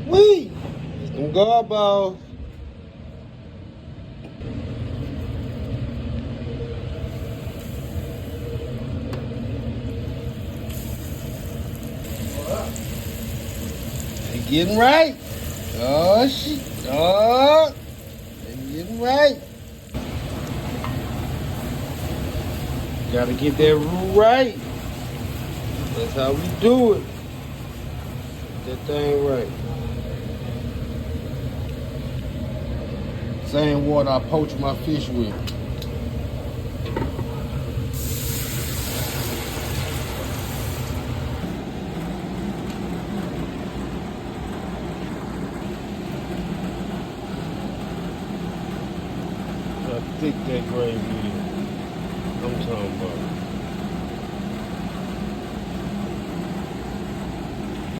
Wee! Them garballs. They getting right. Oh, shit. Oh, they getting right. Gotta get that roux right. That's how we do it. Get that thing right. Same water I poach my fish with. How thick that gravy is. I'm talking about.